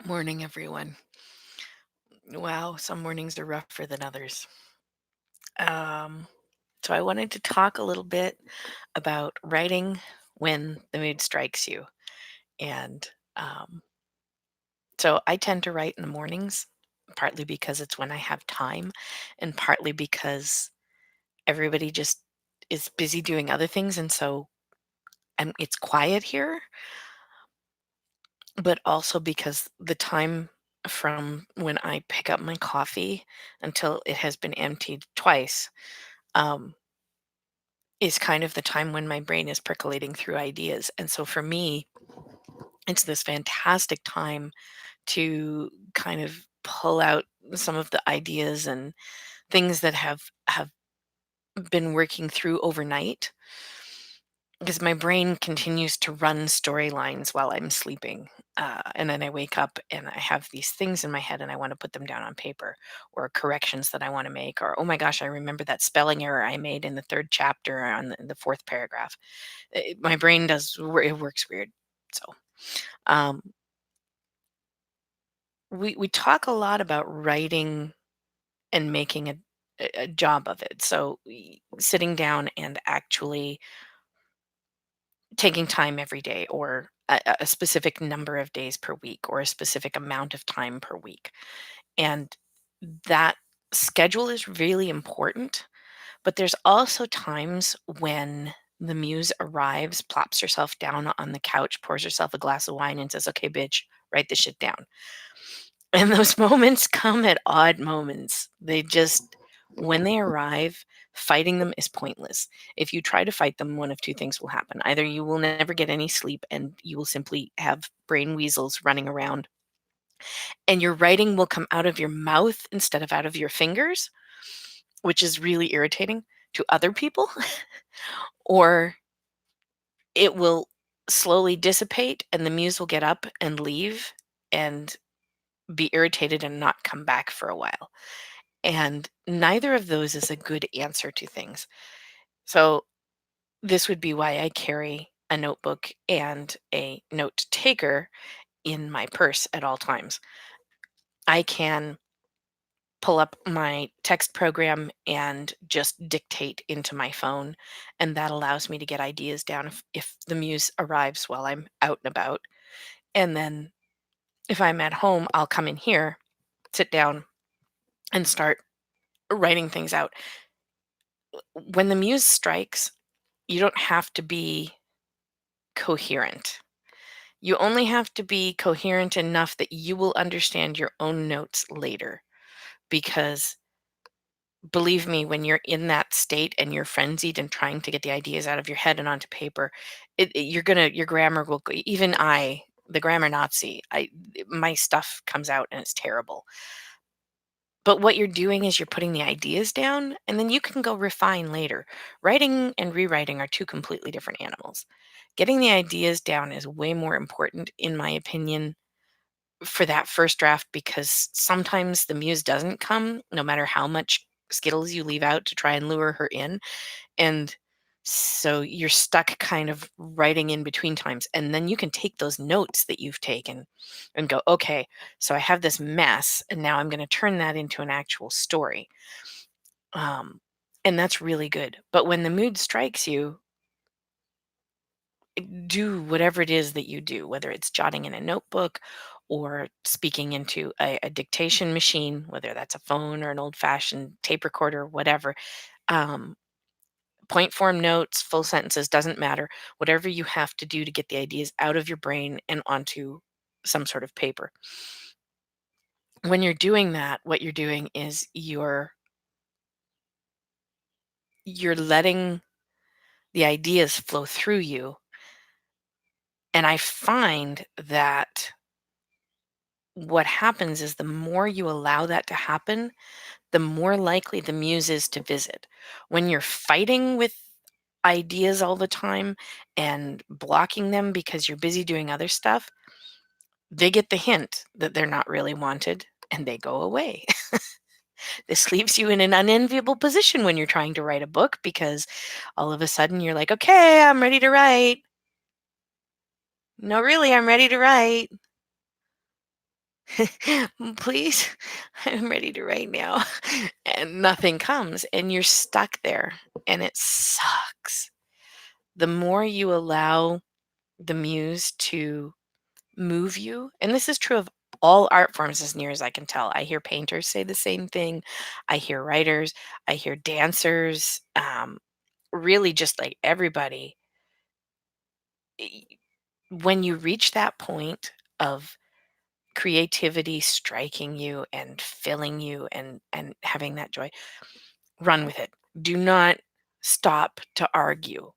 Morning, everyone. Wow, some mornings are rougher than others. Um, so I wanted to talk a little bit about writing when the mood strikes you. And um, so I tend to write in the mornings, partly because it's when I have time, and partly because everybody just is busy doing other things. And so it's quiet here, but also because the time from when I pick up my coffee until it has been emptied twice um, is kind of the time when my brain is percolating through ideas. And so for me, it's this fantastic time to kind of pull out some of the ideas and things that have been working through overnight because my brain continues to run storylines while I'm sleeping. And then I wake up and I have these things in my head and I want to put them down on paper or corrections that I want to make. Or, oh my gosh, I remember that spelling error I made in the third chapter on the fourth paragraph. My brain it works weird. So um, we talk a lot about writing and making a job of it. So sitting down and actually taking time every day or a specific number of days per week or a specific amount of time per week. And that schedule is really important. But there's also times when the muse arrives, plops herself down on the couch, pours herself a glass of wine, and says, okay, bitch, write this shit down. And those moments come at odd moments. When they arrive, fighting them is pointless. If you try to fight them, one of two things will happen. Either you will never get any sleep and you will simply have brain weasels running around, and your writing will come out of your mouth instead of out of your fingers, which is really irritating to other people, or it will slowly dissipate and the muse will get up and leave and be irritated and not come back for a while. And neither of those is a good answer to things. So, this would be why I carry a notebook and a note taker in my purse at all times. I can pull up my text program and just dictate into my phone, and that allows me to get ideas down if the muse arrives while I'm out and about. And then if I'm at home, I'll come in here, sit down, and start writing things out. When the muse strikes, you don't have to be coherent. You only have to be coherent enough that you will understand your own notes later. Because believe me, when you're in that state and you're frenzied and trying to get the ideas out of your head and onto paper, your grammar will go, even the grammar Nazi, my stuff comes out and it's terrible. But what you're doing is you're putting the ideas down and then you can go refine later. Writing and rewriting are two completely different animals. Getting the ideas down is way more important, in my opinion, for that first draft because sometimes the muse doesn't come no matter how much skittles you leave out to try and lure her in. And so you're stuck kind of writing in between times. And then you can take those notes that you've taken and go, okay, so I have this mess, and now I'm going to turn that into an actual story. Um, and that's really good. But when the mood strikes you, do whatever it is that you do, whether it's jotting in a notebook or speaking into a dictation machine, whether that's a phone or an old fashioned tape recorder, whatever. Um, Point form notes, full sentences, doesn't matter. Whatever you have to do to get the ideas out of your brain and onto some sort of paper. When you're doing that, what you're doing is you're letting the ideas flow through you. And I find that what happens is the more you allow that to happen, the more likely the muse is to visit. When you're fighting with ideas all the time and blocking them because you're busy doing other stuff, they get the hint that they're not really wanted and they go away. This leaves you in an unenviable position when you're trying to write a book because all of a sudden you're like, okay, I'm ready to write. No, really, I'm ready to write. Please, I'm ready to write now. And nothing comes, and you're stuck there, and it sucks. The more you allow the muse to move you, and this is true of all art forms as near as I can tell. I hear painters say the same thing. I hear writers, I hear dancers, really just like everybody. y- When you reach that point of creativity striking you and filling you and having that joy, run with it. Do not stop to argue.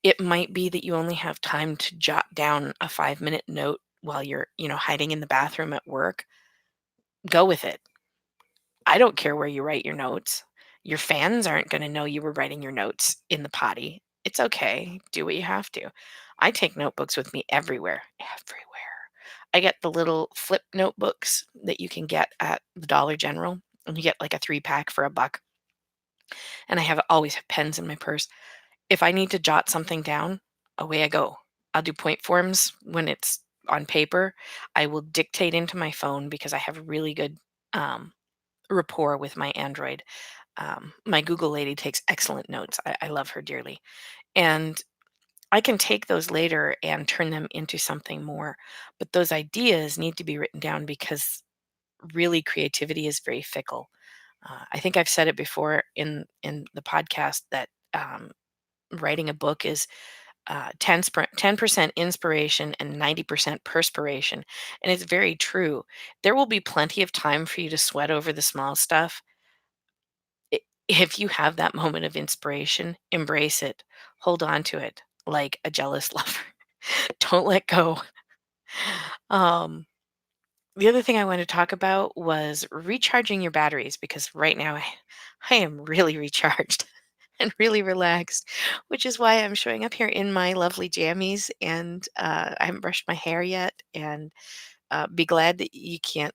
It might be that you only have time to jot down a 5-minute note while you're, hiding in the bathroom at work. Go with it. I don't care where you write your notes. Your fans aren't going to know you were writing your notes in the potty. It's okay. Do what you have to. I take notebooks with me everywhere. Everywhere. I get the little flip notebooks that you can get at the Dollar General, and you get like a 3-pack for a buck. And I always have pens in my purse. If I need to jot something down, away I go. I'll do point forms when it's on paper. I will dictate into my phone because I have a really good um, rapport with my Android. My Google lady takes excellent notes. I love her dearly. And I can take those later and turn them into something more. But those ideas need to be written down because really creativity is very fickle. I think I've said it before in the podcast that writing a book is 10% inspiration and 90% perspiration. And it's very true. There will be plenty of time for you to sweat over the small stuff. If you have that moment of inspiration, embrace it, hold on to it like a jealous lover. Don't let go. Um, the other thing I wanted to talk about was recharging your batteries because right now I am really recharged and really relaxed, which is why I'm showing up here in my lovely jammies and I haven't brushed my hair yet. And be glad that you can't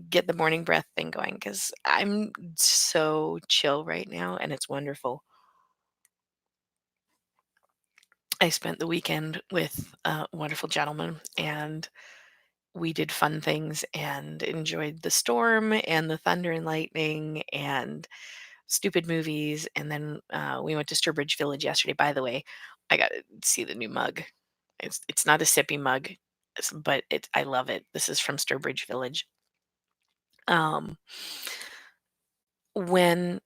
get the morning breath thing going because I'm so chill right now and it's wonderful. I spent the weekend with a wonderful gentleman and we did fun things and enjoyed the storm and the thunder and lightning and stupid movies. And then we went to Sturbridge Village yesterday. By the way, I got to see the new mug. It's not a sippy mug, but I love it. This is from Sturbridge Village. Um, when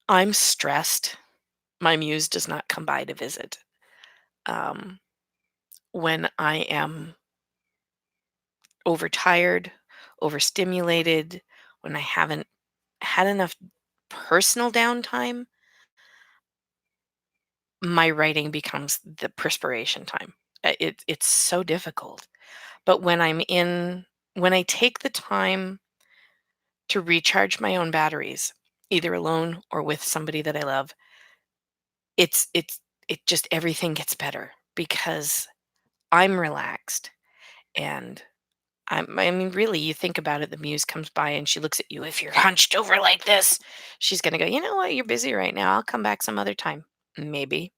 I'm stressed, my muse does not come by to visit. Um, when I am overtired, overstimulated, when I haven't had enough personal downtime, my writing becomes the perspiration time. It's so difficult. But when I take the time to recharge my own batteries, either alone or with somebody that I love, it just everything gets better because I'm relaxed and I mean, really, you think about it, the muse comes by and she looks at you. If you're hunched over like this, she's going to go, you know what? You're busy right now. I'll come back some other time. Maybe.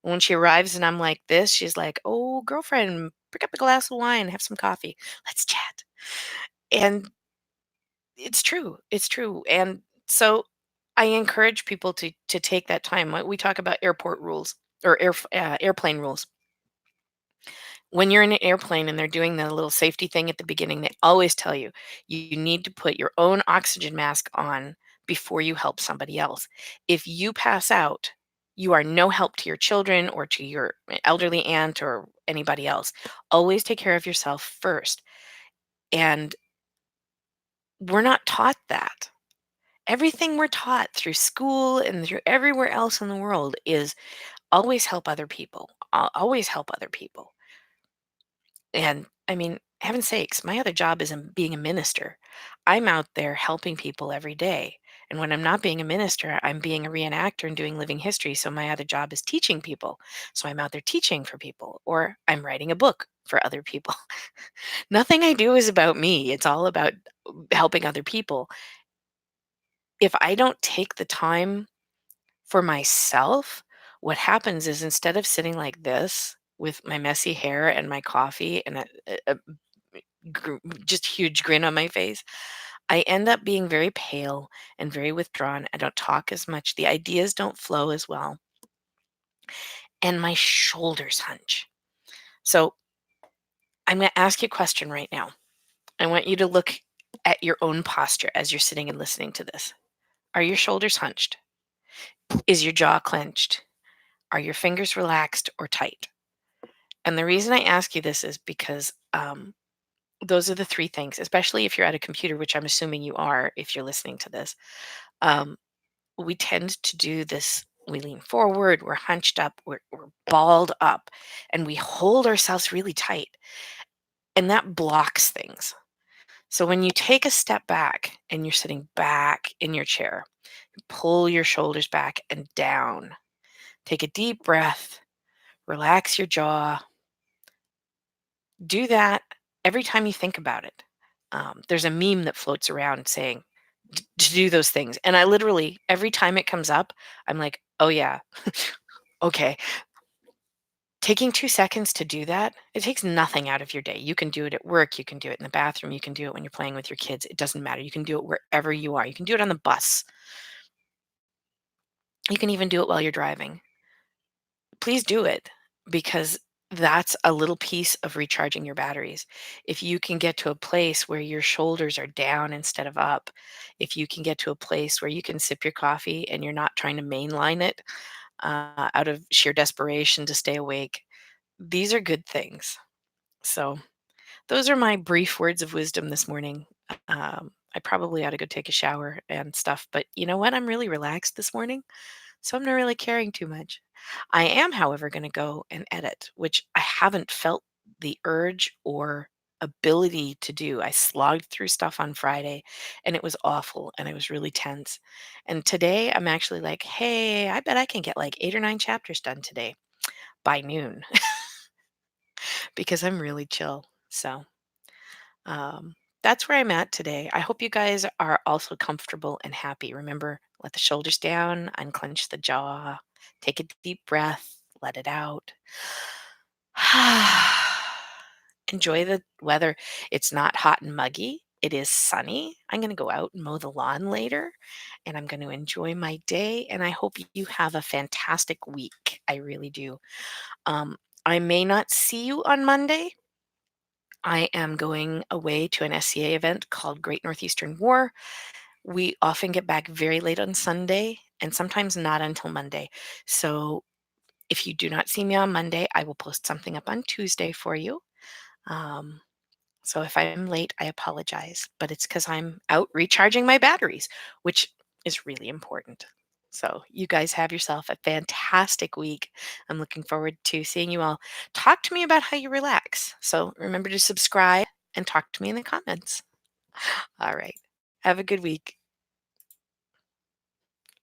When she arrives and I'm like this, she's like, oh, girlfriend, pick up a glass of wine, have some coffee. Let's chat. And it's true. It's true. And so I encourage people to take that time. We talk about airport rules or airplane rules. When you're in an airplane and they're doing the little safety thing at the beginning, they always tell you you need to put your own oxygen mask on before you help somebody else. If you pass out, you are no help to your children or to your elderly aunt or anybody else. Always take care of yourself first. And we're not taught that. Everything we're taught through school and through everywhere else in the world is always help other people. Always help other people. And I mean, heaven's sakes, my other job is being a minister. I'm out there helping people every day. And when I'm not being a minister, I'm being a reenactor and doing living history. So my other job is teaching people. So I'm out there teaching for people, or I'm writing a book for other people. Nothing I do is about me. It's all about helping other people. If I don't take the time for myself, what happens is instead of sitting like this with my messy hair and my coffee and just huge grin on my face. I end up being very pale and very withdrawn. I don't talk as much. The ideas don't flow as well, and my shoulders hunch. So I'm going to ask you a question right now. I want you to look at your own posture as you're sitting and listening to this. Are your shoulders hunched? Is your jaw clenched? Are your fingers relaxed or tight? And the reason I ask you this is because those are the three things, especially if you're at a computer, which I'm assuming you are if you're listening to this. Um, we tend to do this. We lean forward, we're hunched up, we're balled up, and we hold ourselves really tight. And that blocks things. So when you take a step back and you're sitting back in your chair, pull your shoulders back and down. Take a deep breath, relax your jaw. Do that every time you think about it. There's a meme that floats around saying to do those things. And I literally, every time it comes up, I'm like, oh, yeah, okay. Taking 2 seconds to do that, it takes nothing out of your day. You can do it at work. You can do it in the bathroom. You can do it when you're playing with your kids. It doesn't matter. You can do it wherever you are. You can do it on the bus. You can even do it while you're driving. Please do it because that's a little piece of recharging your batteries. If you can get to a place where your shoulders are down instead of up, if you can get to a place where you can sip your coffee and you're not trying to mainline it out of sheer desperation to stay awake, these are good things. So, those are my brief words of wisdom this morning. I probably ought to go take a shower and stuff, but you know what? I'm really relaxed this morning. So I'm not really caring too much. I am, however, going to go and edit, which I haven't felt the urge or ability to do. I slogged through stuff on Friday and it was awful and I was really tense. And today I'm actually like, hey, I bet I can get like 8 or 9 chapters done today by noon because I'm really chill. So um, that's where I'm at today. I hope you guys are also comfortable and happy. Remember, let the shoulders down, unclench the jaw, take a deep breath, let it out. Enjoy the weather. It's not hot and muggy. It is sunny. I'm going to go out and mow the lawn later and I'm going to enjoy my day. And I hope you have a fantastic week. I really do. Um, I may not see you on Monday. I am going away to an SCA event called Great Northeastern War. We often get back very late on Sunday and sometimes not until Monday. So if you do not see me on Monday, I will post something up on Tuesday for you. Um, so if I'm late, I apologize, but it's because I'm out recharging my batteries, which is really important. So you guys have yourself a fantastic week. I'm looking forward to seeing you all. Talk to me about how you relax. So remember to subscribe and talk to me in the comments. All right. Have a good week.